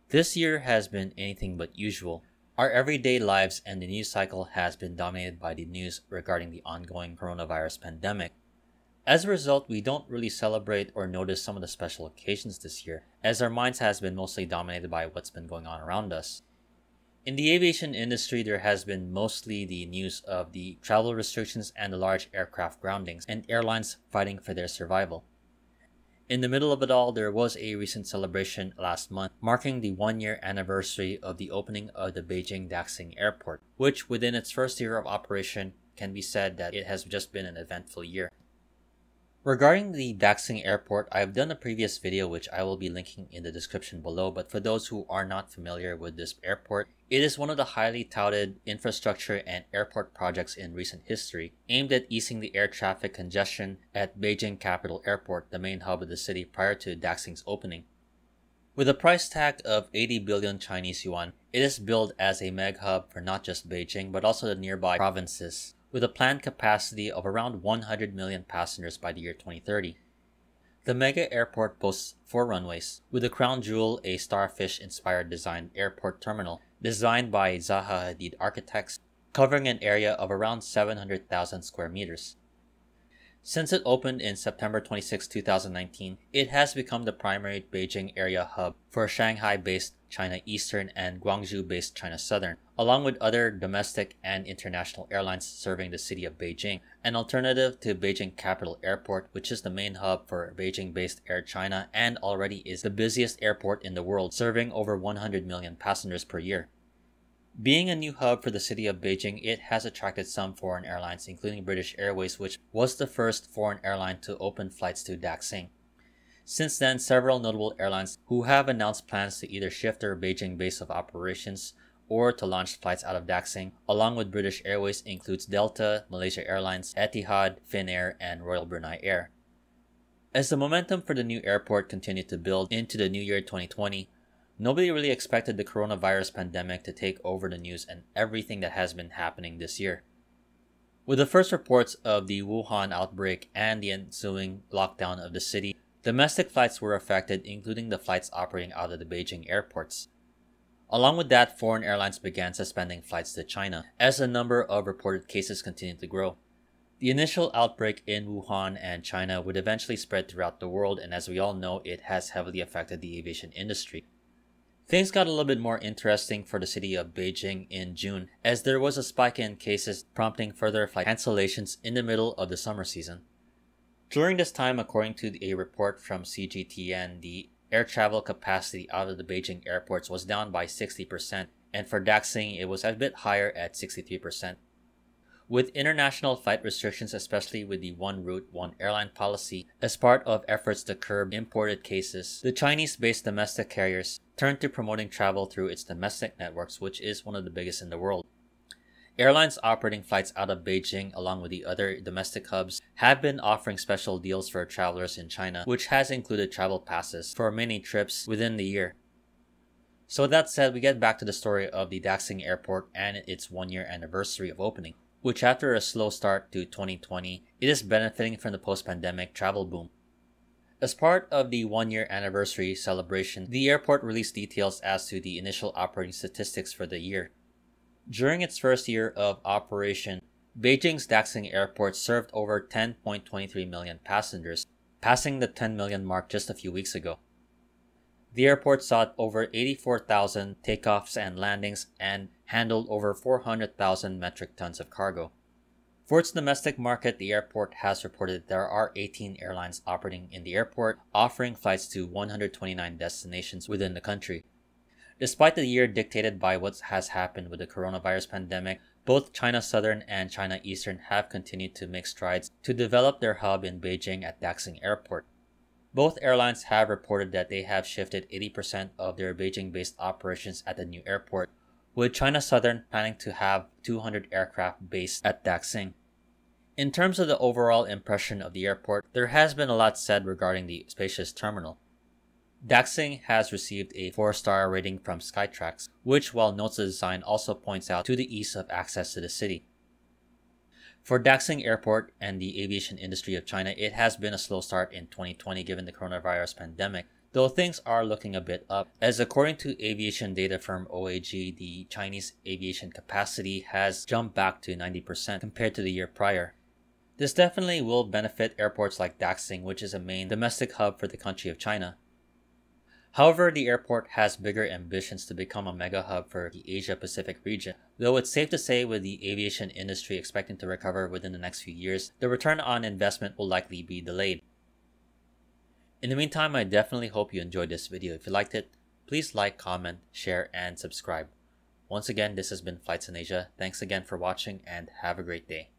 This year has been anything but usual. Our everyday lives and the news cycle has been dominated by the news regarding the ongoing coronavirus pandemic. As a result, we don't really celebrate or notice some of the special occasions this year, as our minds has been mostly dominated by what's been going on around us. In the aviation industry, there has been mostly the news of the travel restrictions and the large aircraft groundings and airlines fighting for their survival. In the middle of it all, there was a recent celebration last month marking the 1-year anniversary of the opening of the Beijing-Daxing Airport, which within its first year of operation can be said that it has just been an eventful year. Regarding the Daxing Airport, I've done a previous video which I will be linking in the description below, but for those who are not familiar with this airport, it is one of the highly touted infrastructure and airport projects in recent history, aimed at easing the air traffic congestion at Beijing Capital Airport, the main hub of the city prior to Daxing's opening. With a price tag of 80 billion Chinese yuan, it is billed as a meg hub for not just Beijing but also the nearby provinces, with a planned capacity of around 100 million passengers by the year 2030. The mega airport boasts 4 runways, with the crown jewel a starfish-inspired designed airport terminal designed by Zaha Hadid architects, covering an area of around 700,000 square meters. Since it opened in September 26, 2019, it has become the primary Beijing area hub for Shanghai-based China Eastern and Guangzhou-based China Southern, along with other domestic and international airlines serving the city of Beijing, an alternative to Beijing Capital Airport, which is the main hub for Beijing-based Air China and already is the busiest airport in the world, serving over 100 million passengers per year. Being a new hub for the city of Beijing, it has attracted some foreign airlines, including British Airways, which was the first foreign airline to open flights to Daxing. Since then, several notable airlines who have announced plans to either shift their Beijing base of operations or to launch flights out of Daxing, along with British Airways, includes Delta, Malaysia Airlines, Etihad, Finnair, and Royal Brunei Air. As the momentum for the new airport continued to build into the new year 2020, nobody really expected the coronavirus pandemic to take over the news and everything that has been happening this year. With the first reports of the Wuhan outbreak and the ensuing lockdown of the city, domestic flights were affected, including the flights operating out of the Beijing airports. Along with that, foreign airlines began suspending flights to China as the number of reported cases continued to grow. The initial outbreak in Wuhan and China would eventually spread throughout the world, and as we all know, it has heavily affected the aviation industry. Things got a little bit more interesting for the city of Beijing in June, as there was a spike in cases prompting further flight cancellations in the middle of the summer season. During this time, according to a report from CGTN, the air travel capacity out of the Beijing airports was down by 60%, and for Daxing it was a bit higher at 63%. With international flight restrictions, especially with the one route, one airline policy, as part of efforts to curb imported cases, the Chinese-based domestic carriers turned to promoting travel through its domestic networks, which is one of the biggest in the world. Airlines operating flights out of Beijing, along with the other domestic hubs, have been offering special deals for travelers in China, which has included travel passes for many trips within the year. So with that said, we get back to the story of the Daxing Airport and its 1-year anniversary of opening, which after a slow start to 2020, it is benefiting from the post-pandemic travel boom. As part of the 1-year anniversary celebration, the airport released details as to the initial operating statistics for the year. During its first year of operation, Beijing's Daxing Airport served over 10.23 million passengers, passing the 10 million mark just a few weeks ago. The airport saw over 84,000 takeoffs and landings and handled over 400,000 metric tons of cargo. For its domestic market, the airport has reported there are 18 airlines operating in the airport, offering flights to 129 destinations within the country. Despite the year dictated by what has happened with the coronavirus pandemic, both China Southern and China Eastern have continued to make strides to develop their hub in Beijing at Daxing Airport. Both airlines have reported that they have shifted 80% of their Beijing-based operations at the new airport, with China Southern planning to have 200 aircraft based at Daxing. In terms of the overall impression of the airport, there has been a lot said regarding the spacious terminal. Daxing has received a 4-star rating from Skytrax, which, while notes the design, also points out to the ease of access to the city. For Daxing Airport and the aviation industry of China, it has been a slow start in 2020 given the coronavirus pandemic. though things are looking a bit up, as according to aviation data firm OAG, the Chinese aviation capacity has jumped back to 90% compared to the year prior. This definitely will benefit airports like Daxing, which is a main domestic hub for the country of China. However, the airport has bigger ambitions to become a mega hub for the Asia-Pacific region. Though it's safe to say with the aviation industry expecting to recover within the next few years, the return on investment will likely be delayed. In the meantime, I definitely hope you enjoyed this video. If you liked it, please like, comment, share, and subscribe. Once again, this has been Flights in Asia. Thanks again for watching and have a great day.